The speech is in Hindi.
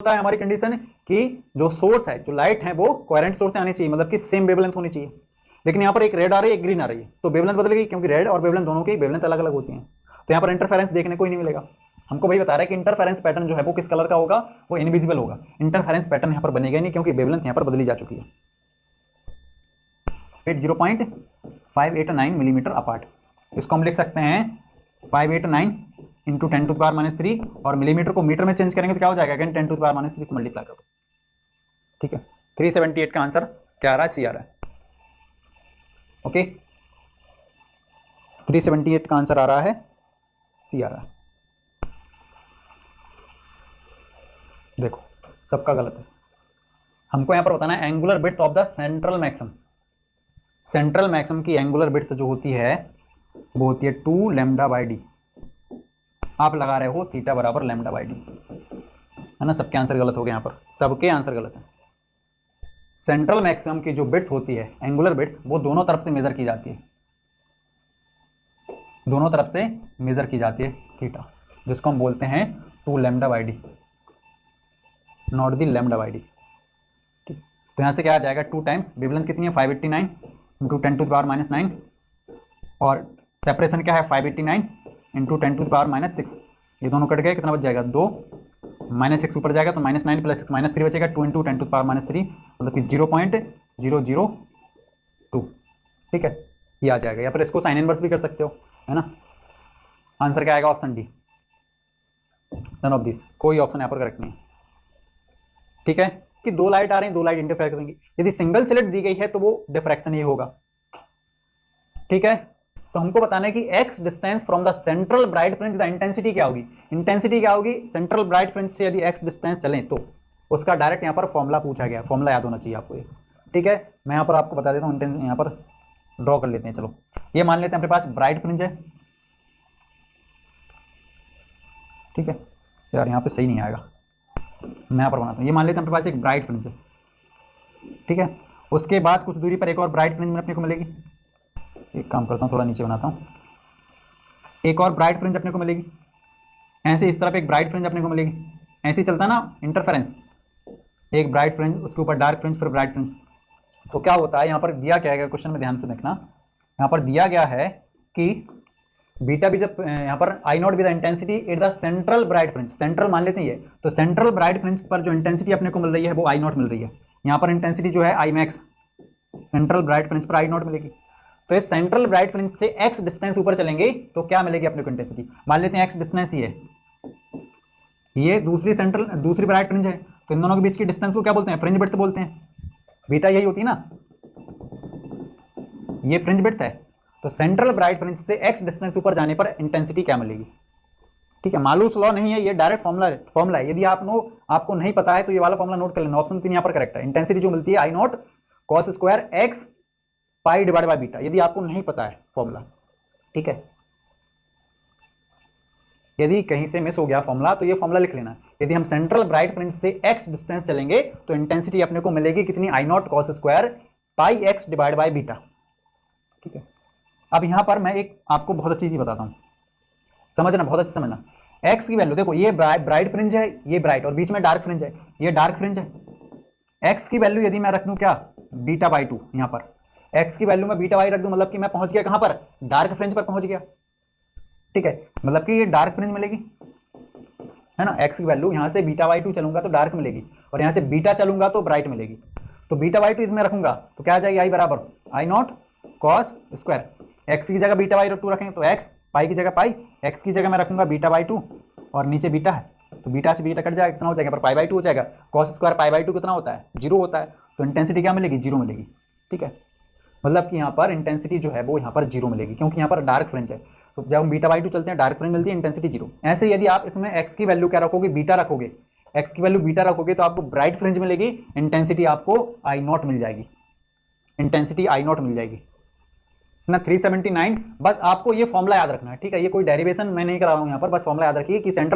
होता है हमारी कंडीशन कि जो सोर्स है, जो लाइट है वो कोहेरेंट सोर्स से आनी चाहिए, मतलब कि सेम वेवलेंथ होनी चाहिए। लेकिन यहाँ पर एक रेड आ रही है, एक ग्रीन आ रही है, तो वेवलेंथ बदल गई, क्योंकि रेड और वेवलेंथ दोनों की वेवलेंथ अलग अलग होती है। तो यहाँ पर इंटरफेरेंस देखने को ही नहीं मिलेगा। हमको भाई बता रहा है कि इंटरफेरेंस पैटर्न जो है वो किस कलर का होगा, वो इनविजिबल होगा। इंटरफेरेंस पैटर्न यहाँ पर बनेगा नहीं, क्योंकि वेवलेंथ यहाँ पर बदली जा चुकी है। 0.589 मिलीमीटर अपार्ट, इसको हम लिख सकते हैं 589 इंटू 10⁻³ और मिलीमीटर को मीटर में चेंज करेंगे तो क्या हो जाएगा, अगेन 10⁻³ से मल्टीप्लाई करो। ठीक है, 378 का आंसर क्या आ रहा है, सी आ रहा है। ओके, 378 का आंसर आ रहा है, सी आ रहा है। देखो सबका गलत है। हमको यहां पर बताना है angular width of the central maximum. Central maximum की एंगुलर विड्थ जो होती है वो होती है 2 λ/d। आप लगा रहे हो थीटा बराबर λ/d, है ना। सबके आंसर गलत हो गए, यहाँ पर सबके आंसर गलत है। सेंट्रल मैक्सिमम की जो विड्थ होती है, एंगुलर विड्थ, वो दोनों तरफ से मेजर की जाती है, दोनों तरफ से मेजर की जाती है थीटा, जिसको हम बोलते हैं 2 λ/d, नॉट दी λ/d। ठीक, तो यहाँ से क्या आ जाएगा, 2 टाइम्स वेवलेंथ कितनी है 589 इंटू 10⁻⁹, और सेपरेशन क्या है 589 इंटू 10⁻⁶। ये दोनों कट गए, कितना बच जाएगा 2, -6 ऊपर जाएगा तो -9 + 6 -3 बचेगा, 2 इंटू 10⁻⁻3 मतलब कि 0.002। ठीक है, ये आ जाएगा। या फिर इसको साइन इनवर्स भी कर सकते हो, है ना। आंसर क्या आएगा, option D, none of this, कोई ऑप्शन यहाँ पर करेक्ट नहीं है। ठीक है, कि 2 लाइट आ रही हैं, 2 लाइट इंटरफेयर करेंगी। यदि सिंगल स्लिट दी गई है तो वो डिफ्रैक्शन ही होगा। ठीक है, तो हमको बताना है कि x distance from the central bright fringe the intensity क्या होगी। इंटेंसिटी क्या होगी, सेंट्रल ब्राइट फ्रिंज से यदि x डिस्टेंस चलें तो उसका डायरेक्ट यहाँ पर फॉर्मूला पूछा गया, फॉर्मूला याद होना चाहिए आपको ये। ठीक है, मैं यहाँ पर आपको बता देता हूँ, यहाँ पर ड्रॉ कर लेते हैं। चलो ये मान लेते हैं अपने पास ब्राइट फ्रिंज है। ठीक है यार, यहाँ पे सही नहीं आएगा, मैं यहाँ पर बनाता हूँ। ये मान लेते हैं अपने पास एक ब्राइट फ्रिंज है। ठीक है, उसके बाद कुछ दूरी पर एक और ब्राइट फ्रिंज अपने को मिलेगी। एक काम करता हूँ, थोड़ा नीचे बनाता हूँ। एक और ब्राइट फ्रिंज अपने को मिलेगी, ऐसे इस तरफ एक ब्राइट फ्रिंज अपने को मिलेगी। ऐसे ही चलता है ना इंटरफेरेंस, एक ब्राइट फ्रिंज, उसके ऊपर डार्क फ्रिंज, फिर ब्राइट फ्रिंज। तो क्या होता है, यहाँ पर दिया क्या है, क्वेश्चन में ध्यान से देखना, यहाँ पर दिया गया है कि बीटा भी जब यहाँ पर I0 with intensity at the central bright fringe, central मान लेते हैं ये, तो सेंट्रल ब्राइट फ्रिंज पर जो इंटेंसिटी अपने को मिल रही है वो I0 मिल रही है। यहाँ पर इंटेंसिटी जो है I max, central bright fringe पर I0 मिलेगी। तो इस सेंट्रल ब्राइट फ्रिंज से x डिस्टेंस ऊपर चलेंगे तो क्या मिलेगी अपने को इंटेंसिटी। मान लेते हैं x डिस्टेंस ही है, ये दूसरी ब्राइट फ्रिंज है, तो इन दोनों के बीच की डिस्टेंस को क्या बोलते हैं, फ्रिंज विड्थ बोलते हैं। बीटा यही होती है ना, ये फ्रिंज विड्थ है। तो सेंट्रल ब्राइट फ्रिंज से x डिस्टेंस ऊपर जाने पर इंटेंसिटी क्या मिलेगी। ठीक है, मालूस लॉ नहीं है, ये डायरेक्ट फॉर्मूला है। यदि आपको नहीं पता है तो ये वाला फॉर्मूला नोट कर लेना, ऑप्शन 3 यहाँ पर करेक्ट है। इंटेंसिटी जो मिलती है I0 cos square x pi divide by beta, यदि आपको नहीं पता है फॉर्मूला। ठीक है, यदि कहीं से मिस हो गया फॉर्मूला तो ये फॉर्मूला लिख लेना। यदि हम सेंट्रल ब्राइट फ्रिंज से x डिस्टेंस चलेंगे तो इंटेंसिटी अपने को मिलेगी कितनी, I0 cos square pi x divide by beta. ठीक है, अब यहां पर मैं एक आपको बहुत अच्छी चीज बताता हूं, समझना, बहुत अच्छी समझना। x की वैल्यू देखो, ये ब्राइट फ्रिंज है, ये ब्राइट, और बीच में डार्क फ्रिंज है, ये डार्क फ्रिंज है। x की वैल्यू यदि मैं रख दूं क्या, β/2, यहां पर x की वैल्यू में β/y रख दूं, मतलब कि मैं पहुंच गया कहां पर, डार्क फ्रिंज पर पहुंच गया। ठीक है, मतलब कि ये डार्क फ्रिंज मिलेगी, है ना। x की वैल्यू यहां से β/2 चलूंगा तो डार्क मिलेगी, और यहां से बीटा चलूंगा तो ब्राइट मिलेगी। तो β/2 इसमें रखूंगा तो क्या आ जाएगी, I बराबर I0 cos स्क्वायर, x की जगह β/2 रखेंगे तो x, पाई की जगह पाई, x की जगह मैं रखूंगा β/2 और नीचे बीटा है, तो बीटा से बीटा कट जाएगा, कितना हो जाएगा, पर π/2 हो जाएगा। cos स्क्वायर π/2 कितना होता है, 0 होता है, तो इंटेंसिटी क्या मिलेगी, 0 मिलेगी। ठीक है, मतलब कि यहाँ पर इंटेंसिटी जो है वो यहाँ पर 0 मिलेगी, क्योंकि यहाँ पर डार्क फ्रिंज है। तो जब हम β/2 चलते हैं, डार्क फ्रिंज मिलती है, इंटेंसिटी 0। ऐसे यदि आप इसमें x की वैल्यू क्या रखोगे, बीटा रखोगे, x की वैल्यू बीटा रखोगे तो आपको ब्राइट फ्रिंज मिलेगी, इंटेंसिटी आपको I0 मिल जाएगी, इंटेंसिटी I0 मिल जाएगी ना, 379। बस आपको ये फॉर्मूला याद रखना है। ठीक है, ये कोई डेरिवेशन मैं नहीं करा रहा हूँ यहाँ पर, बस फॉर्मूला याद रखिए कि सेंट्रल